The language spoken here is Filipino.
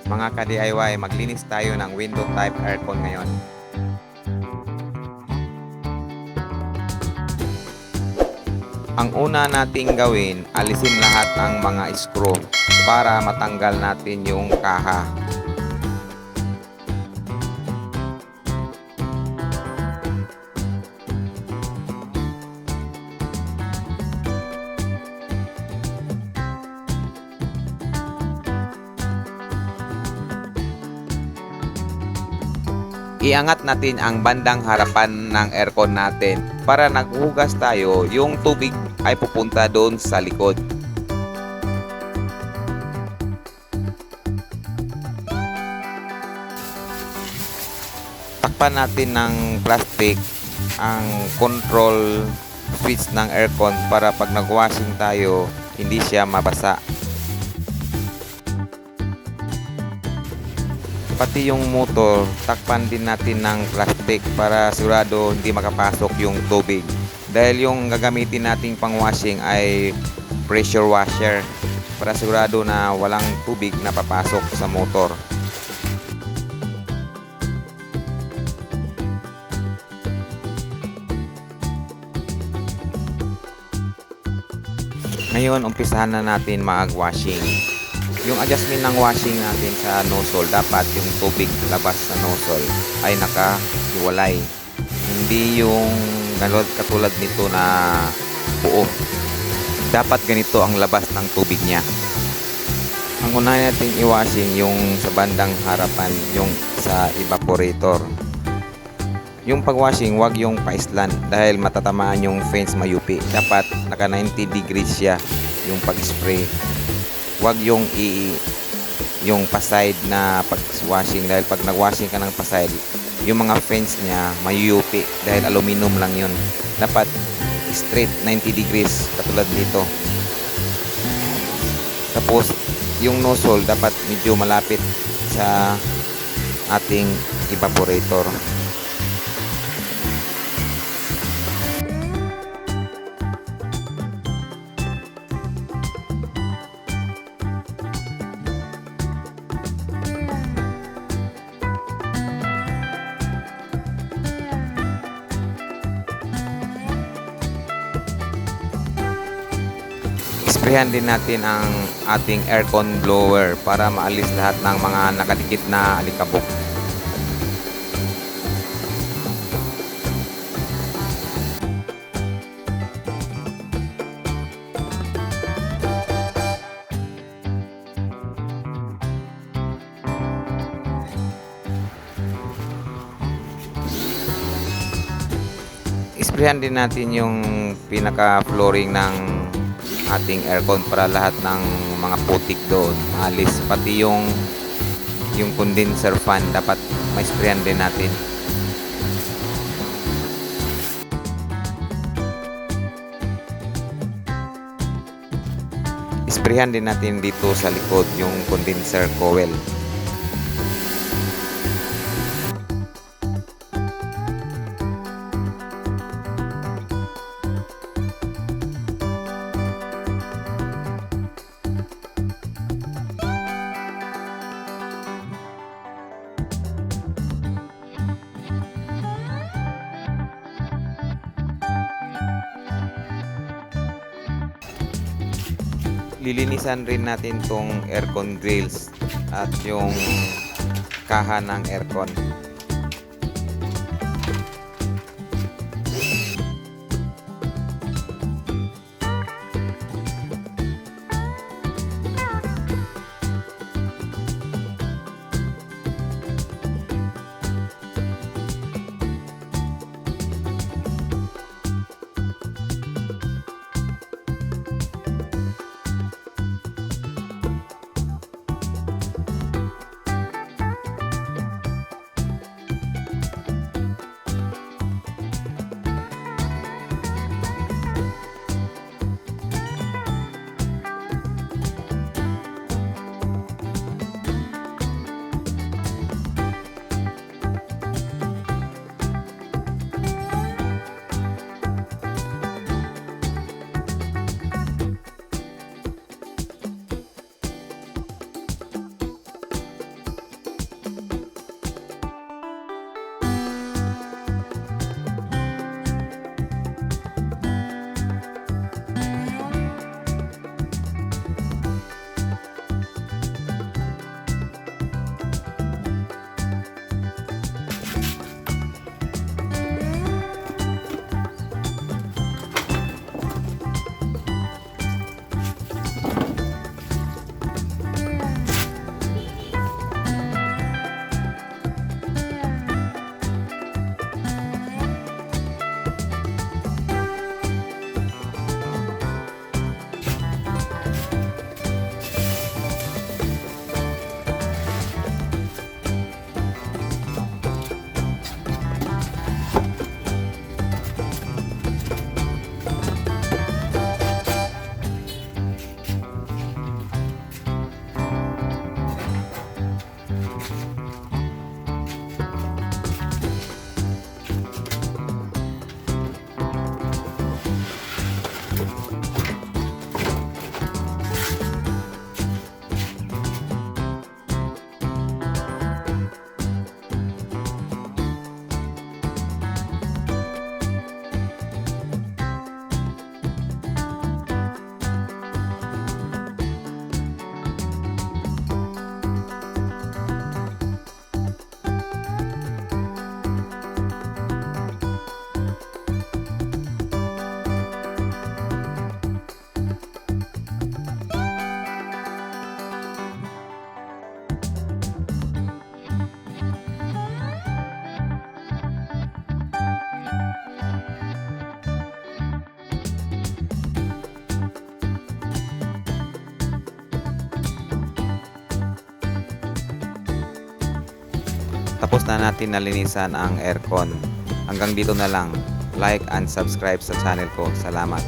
Mga ka-DIY, maglinis tayo ng window type aircon ngayon. Ang una nating gawin, alisin lahat ng mga screw para matanggal natin yung kaha. Iangat natin ang bandang harapan ng aircon natin para naghugas tayo, yung tubig ay pupunta doon sa likod. Takpan natin ng plastic ang control switch ng aircon para pag nagwashing tayo, hindi siya mabasa. Pati yung motor, takpan din natin ng plastic para sigurado hindi makapasok yung tubig. Dahil yung gagamitin nating pang washing ay pressure washer para sigurado na walang tubig na papasok sa motor. Ngayon, umpisahan na natin mag-washing. Yung adjustment ng washing natin sa nozzle, dapat yung tubig labas sa nozzle ay nakahiwalay. Hindi yung katulad nito na buo. Dapat ganito ang labas ng tubig niya. Ang una natin i-washing yung sa bandang harapan, yung sa evaporator. Yung pag-washing, wag yung paislan dahil matatamaan yung fence mayupi. Dapat naka 90 degrees siya yung pag-spray. Wag yung yung pa-side na pag-washing dahil pag nag-washing ka ng pa-side, yung mga fence niya mayuyupi dahil aluminum lang yun. Dapat straight 90 degrees katulad dito. Tapos yung nozzle dapat medyo malapit sa ating evaporator. Sprayhan din natin ang ating aircon blower para maalis lahat ng mga nakadikit na alikabok. Sprayhan din natin yung pinaka-flooring ng ating aircon para lahat ng mga putik doon maalis, pati yung condenser fan dapat ma-sprayan din natin. Sprayan din natin dito sa likod yung condenser coil. Lilinisan rin natin tong aircon grills at yung kaha ng aircon. tapos na natin nalinisan ang aircon. Hanggang dito na lang. Like and subscribe sa channel ko. Salamat.